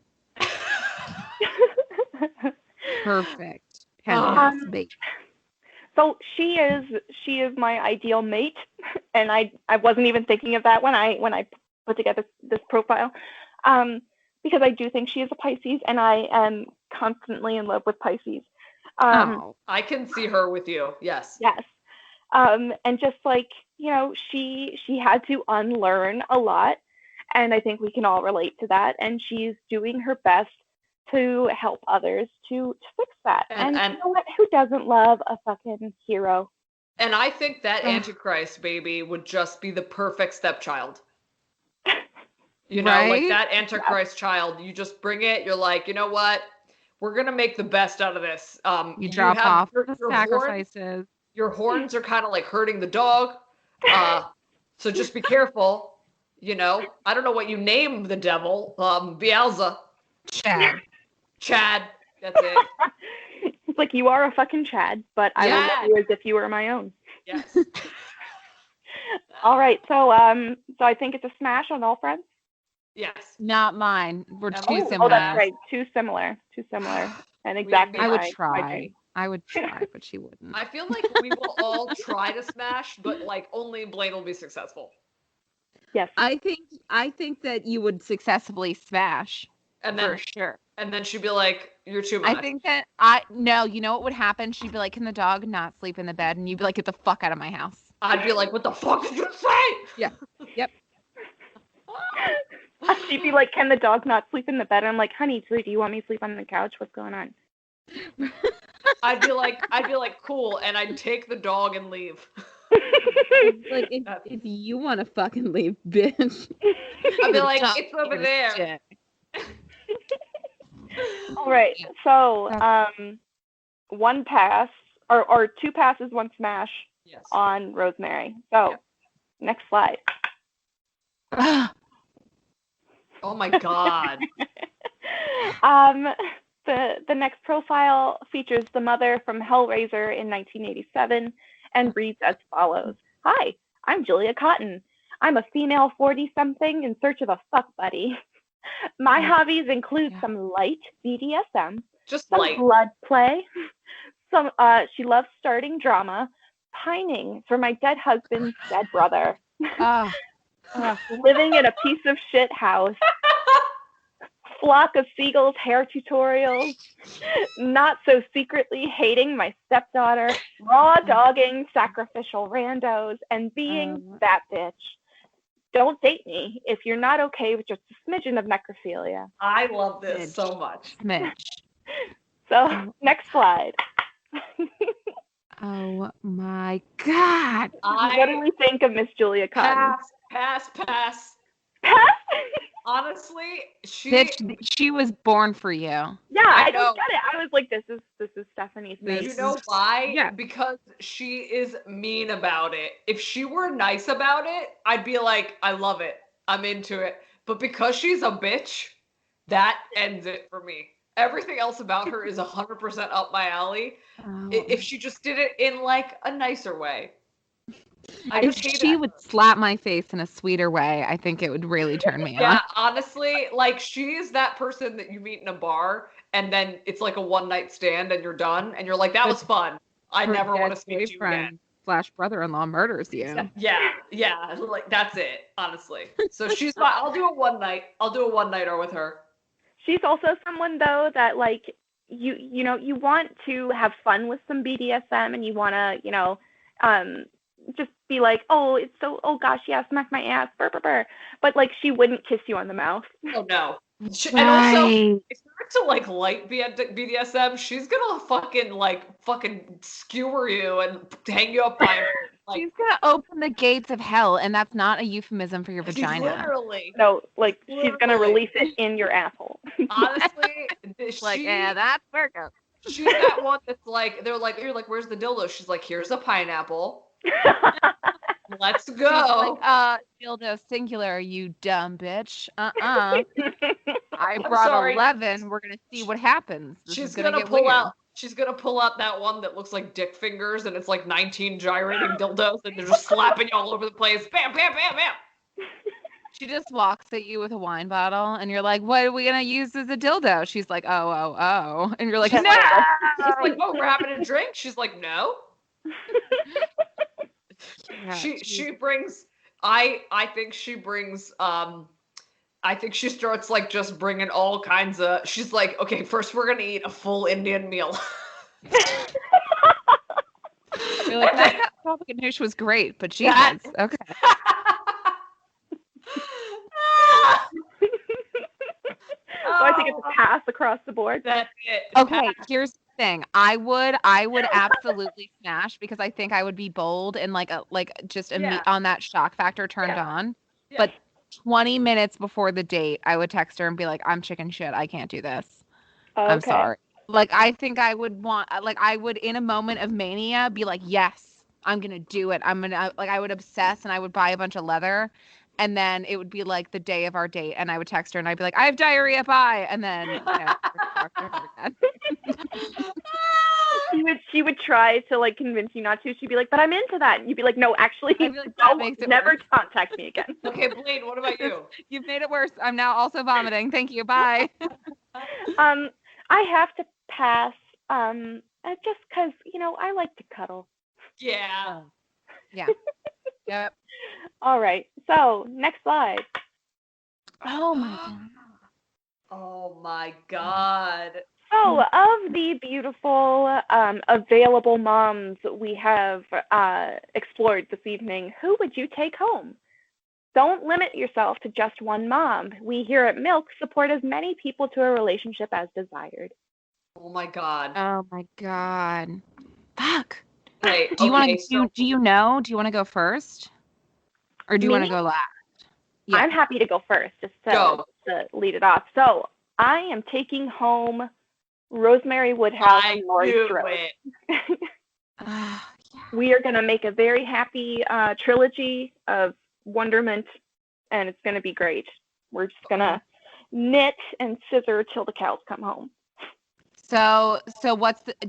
Perfect. Penthouse mate. So she is my ideal mate, and I wasn't even thinking of that when I put together this profile, because I do think she is a Pisces, and I am constantly in love with Pisces. I can see her with you. Yes. Yes. And just like, she had to unlearn a lot, and I think we can all relate to that, and she's doing her best to help others to fix that. And you know what? Who doesn't love a fucking hero? And I think that Antichrist baby would just be the perfect stepchild. You know, right? like that Antichrist child, you just bring it, you're like, you know what? We're going to make the best out of this. You drop off the sacrifices. Your horns are kind of like hurting the dog. So just be careful. You know, I don't know what you name the devil. Beelzebub. Chad. That's it. It's like, you are a fucking Chad, but I will love you as if you were my own. Yes. All right. So I think it's a smash on all fronts. Yes. Not mine. We're too similar. Oh, that's right. Too similar. And exactly. I would try. But she wouldn't. I feel like we will all try to smash, but like only Blaine will be successful. Yes. I think that you would successfully smash. And then, for sure. And then she'd be like, "You're too much." I think that no, you know what would happen? She'd be like, "Can the dog not sleep in the bed?" And you'd be like, "Get the fuck out of my house." I'd be like, "What the fuck did you say?" Yeah. Yep. She'd be like, "Can the dog not sleep in the bed?" And I'm like, "Honey, do you want me to sleep on the couch? What's going on?" I'd be like, "Cool," and I'd take the dog and leave. Like, if you want to fucking leave, bitch. I'd be like, "It's over there." All right. So, one pass or two passes, one smash on Rosemary. So, next slide. Oh my God. The next profile features the mother from Hellraiser in 1987 and reads as follows. Hi, I'm Julia Cotton. I'm a female 40-something in search of a fuck buddy. My hobbies include some light BDSM, some blood play, she loves starting drama, pining for my dead husband's dead brother, living in a piece of shit house, flock of seagulls hair tutorials, not so secretly hating my stepdaughter, raw dogging sacrificial randos, and being that bitch. Don't date me if you're not okay with just a smidgen of necrophilia. I love this so much. So, next slide. Oh my God. What do we think of Miss Julia Cotton? Pass. Pass? Honestly, she was born for you. Yeah, I don't get it. I was like, this is Stephanie's mate. You know why? Yeah. Because she is mean about it. If she were nice about it, I'd be like, I love it. I'm into it. But because she's a bitch, that ends it for me. Everything else about her is 100% up my alley. If she just did it in like a nicer way. If she would slap my face in a sweeter way, I think it would really turn me on. Yeah, honestly, like she is that person that you meet in a bar and then it's like a one-night stand and you're done and you're like, that was fun. I never want to speak to you again. / brother-in-law murders you. Yeah, like that's it, honestly. So she's fine. I'll do a one-nighter with her. She's also someone though that like you know you want to have fun with some BDSM and you want to just be like, oh gosh, yeah, smack my ass, burr, burr, burr. But like she wouldn't kiss you on the mouth. Oh no. And also, if you're to like light BDSM, she's gonna fucking skewer you and hang you up by like. She's gonna open the gates of hell, and that's not a euphemism for your vagina. Literally. No, like she's gonna release it in your asshole. Honestly, that's where it goes. She's that one that's like, you're like, where's the dildo? She's like, here's a pineapple. Let's go. Like, dildo singular, you dumb bitch. I brought 11. We're gonna see what happens. She's gonna pull out that one that looks like dick fingers, and it's like 19 gyrating dildos, and they're just slapping you all over the place. Bam, bam, bam, bam. She just walks at you with a wine bottle, and you're like, "What are we gonna use as a dildo?" She's like, "Oh," and you're like, "No!" She's like, "Oh, we're having a drink." She's like, "No." Yeah, she brings. I think she brings. I think she starts like just bringing all kinds of. She's like, "Okay, first we're gonna eat a full Indian meal." You're like, that ganoush was great, but Jesus, okay. So I think it's a pass across the board. That's it. Okay, here's the thing. I would absolutely smash because I think I would be bold and on that shock factor turned on. Yeah. But 20 minutes before the date, I would text her and be like, "I'm chicken shit. I can't do this. Okay. I'm sorry." Like I think I would in a moment of mania be like, "Yes, I'm gonna do it. I would obsess and I would buy a bunch of leather." And then it would be like the day of our date, and I would text her, and I'd be like, "I have diarrhea, bye." And then she would try to like convince you not to. She'd be like, "But I'm into that." And you'd be like, "No, actually, never contact me again." Okay, Blaine, what about you? You've made it worse. I'm now also vomiting. Thank you. Bye. I have to pass. Just because I like to cuddle. Yeah. Yeah. Yep. All right. So next slide. Oh my god. Oh my god. So of the beautiful available moms we have explored this evening, who would you take home? Don't limit yourself to just one mom. We here at M.I.L.K support as many people to a relationship as desired. Oh my god. Oh my god. Fuck. Right. Do you want to? Do you know? Do you want to go first, or do you want to go last? Yeah. I'm happy to go first, just to lead it off. So I am taking home Rosemary Woodhouse and Laurie Strode. We are going to make a very happy trilogy of wonderment, and it's going to be great. We're just going to knit and scissor till the cows come home. So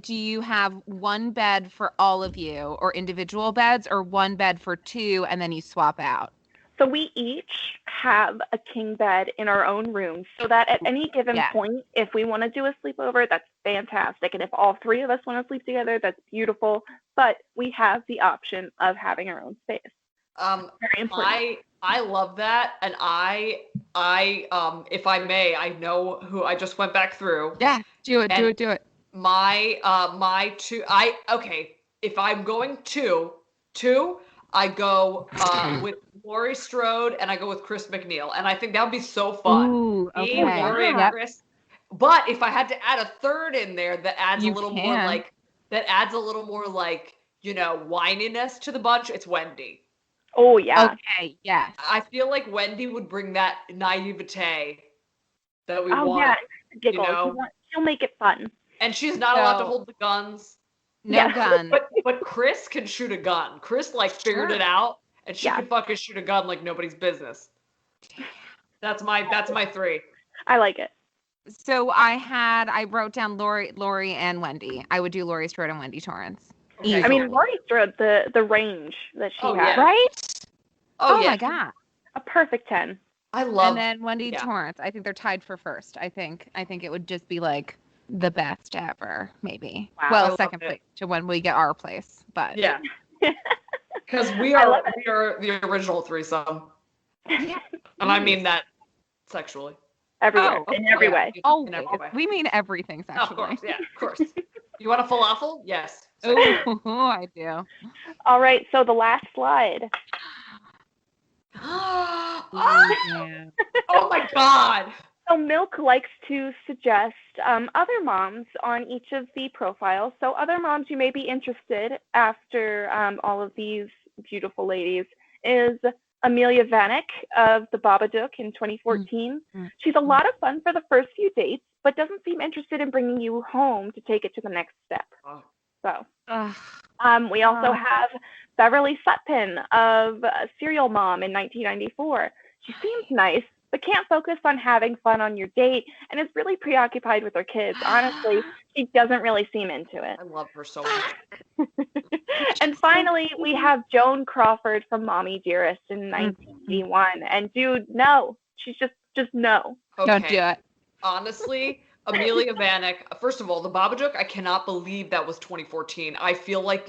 do you have one bed for all of you, or individual beds, or one bed for two and then you swap out? So we each have a king bed in our own room, so that at any given point, if we want to do a sleepover, that's fantastic. And if all three of us want to sleep together, that's beautiful. But we have the option of having our own space. Very important. I love that, and I if I may, I know who I just went back through. Yeah, do it. My two. If I'm going two, I go with Laurie Strode and I go with Chris McNeil, and I think that would be so fun. Ooh, okay. Laurie and Chris. But if I had to add a third in there that adds a little more like whininess to the bunch, it's Wendy. Oh, yeah. Okay, yes. I feel like Wendy would bring that naivete that we want. Oh, yeah, giggles. She'll make it fun. And she's not allowed to hold the guns. No gun. But Chris can shoot a gun. Chris, figured it out, and she can fucking shoot a gun like nobody's business. That's my three. I like it. So I wrote down Lori and Wendy. I would do Lori Strode and Wendy Torrance. Okay. I mean, Lori Strode, the range that she had. yeah. Right? Oh, yeah. My God. A perfect 10. I love. And then Wendy Torrance. I think they're tied for first. I think it would just be like the best ever, maybe. Wow, well, second place to when we get our place, but yeah. Because we are the original threesome. Yeah. And I mean that sexually. Everywhere. In every way. Oh, in every way. we mean everything sexually. Of course. You want a falafel? Yes. Oh, I do. All right, so the last slide. Yeah. Oh my God. So M.I.L.K likes to suggest other moms on each of the profiles. So other moms you may be interested after all of these beautiful ladies is Amelia Vanek of The Babadook in 2014. She's a lot of fun for the first few dates, but doesn't seem interested in bringing you home to take it to the next step. So we also have Beverly Sutpin of Serial Mom in 1994. She seems nice, but can't focus on having fun on your date and is really preoccupied with her kids. Honestly, she doesn't really seem into it. I love her so much. And finally, we have Joan Crawford from Mommy Dearest in 1981. And dude, no. She's just no. Okay. Don't do it. Honestly, Amelia Vanek, first of all, The Babadook, I cannot believe that was 2014. I feel like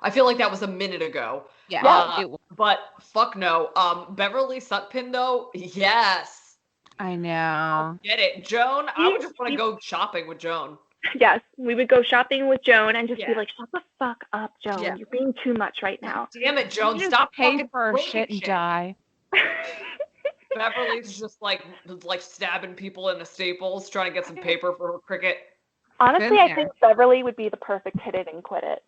I feel like that was a minute ago. Yeah. But fuck no. Beverly Sutpin though, yes. I know. Get it. Joan, I would just want to go shopping with Joan. Yes, we would go shopping with Joan and just be like, shut the fuck up, Joan. Yeah. You're being too much right now. Damn it, Joan. You Stop pay fucking for shit and die. Beverly's just like stabbing people in the Staples, trying to get some paper for her cricket. Honestly, I think Beverly would be the perfect hit it and quit it.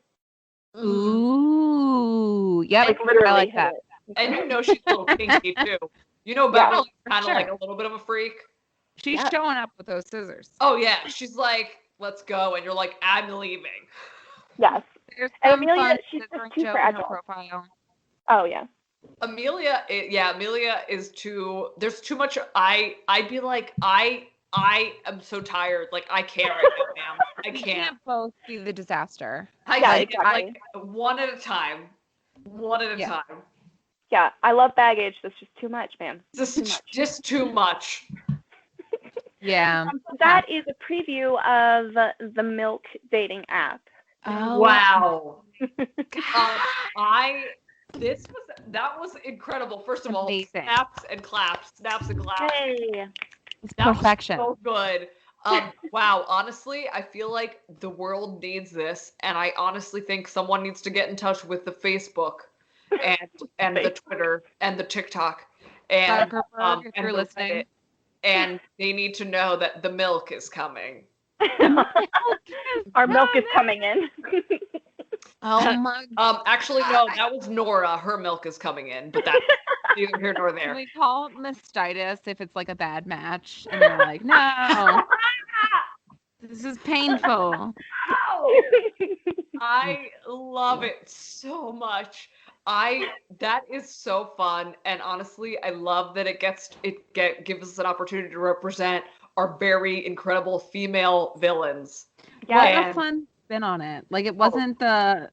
Ooh, yeah, like literally I like that. And you know she's a little kinky too. You know Beverly's kind of like a little bit of a freak. She's showing up with those scissors. Oh yeah, she's like, let's go, and you're like, I'm leaving. Yes. And Amelia, she's just too fragile. Profile. Oh yeah. Amelia is too. There's too much. I'd be like, I am so tired. Like I can't right now, ma'am. I can't. We can't both be the disaster. Exactly. Like one at a time. Yeah, I love baggage. That's just too much, man. Just too much. Yeah. That is a preview of the M.I.L.K dating app. Oh. Wow. That was incredible. First of all, snaps and claps. Hey. It's perfection. Was so good. Wow. Honestly, I feel like the world needs this, and I honestly think someone needs to get in touch with the Facebook and the Twitter and the TikTok and if you're listening. And they need to know that the M.I.L.K is coming. Our M.I.L.K is coming in. Oh my God. Actually, no, that was Nora. Her M.I.L.K is coming in, but that's neither here nor there. Can we call it mastitis if it's like a bad match? And they're like, no. This is painful. I love it so much. That is so fun, and honestly, I love that it gives us an opportunity to represent our very incredible female villains. Yeah, what a fun spin on it. Like it wasn't the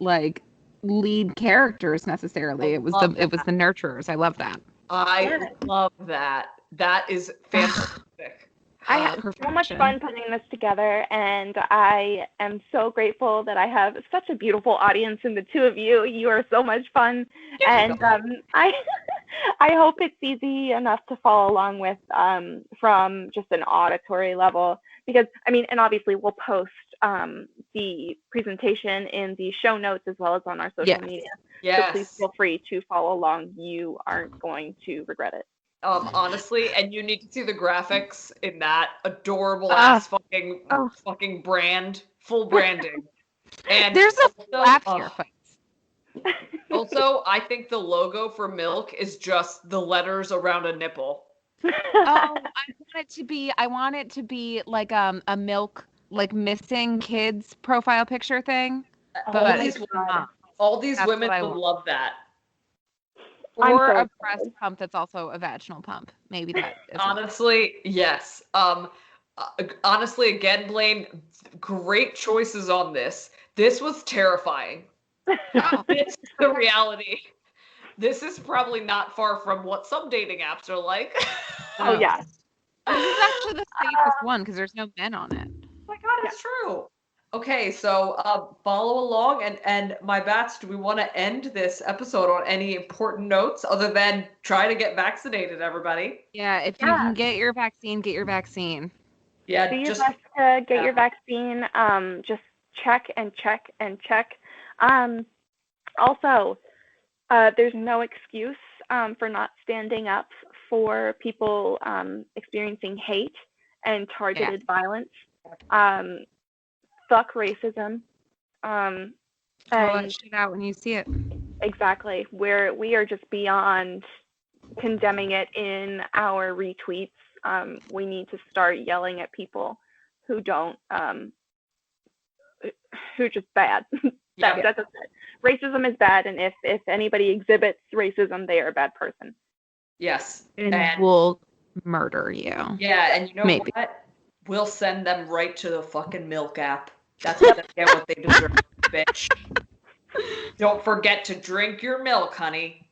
like lead characters necessarily. It was the nurturers. I love that. I love that. That is fantastic. I had so much fun putting this together, and I am so grateful that I have such a beautiful audience in the two of you. You are so much fun, and I hope it's easy enough to follow along with from just an auditory level. Because I mean, and obviously we'll post the presentation in the show notes as well as on our social media. Yes. So please feel free to follow along. You aren't going to regret it. Honestly, and you need to see the graphics in that adorable ass fucking brand, full branding. And there's a flap here, folks. Also, I think the logo for M.I.L.K is just the letters around a nipple. I want it to be like a M.I.L.K like missing kids profile picture thing. All these women would love that. Or so a breast pump that's also a vaginal pump. Maybe that is Honestly, yes. Honestly, again, Blaine, great choices on this. This was terrifying. well. This is the reality. This is probably not far from what some dating apps are like. Oh yeah. This is actually the safest one because there's no men on it. Oh my God, it's true. Okay, so follow along, and my bats, do we want to end this episode on any important notes other than try to get vaccinated, everybody? Yeah, if you can get your vaccine, get your vaccine. Yeah, Do your just best to get your vaccine. Just check and check and check. Also, there's no excuse for not standing up for people experiencing hate and targeted violence. Fuck racism. Call And that shit out when you see it. exactly, we are just beyond condemning it in our retweets. We need to start yelling at people who don't, who are just bad. That's it. Racism is bad, and if anybody exhibits racism, they are a bad person. yes. And we'll murder you. Yeah, and you know Maybe. what? We'll send them right to the fucking M.I.L.K app. That's how they get what they deserve, bitch. Don't forget to drink your milk, honey.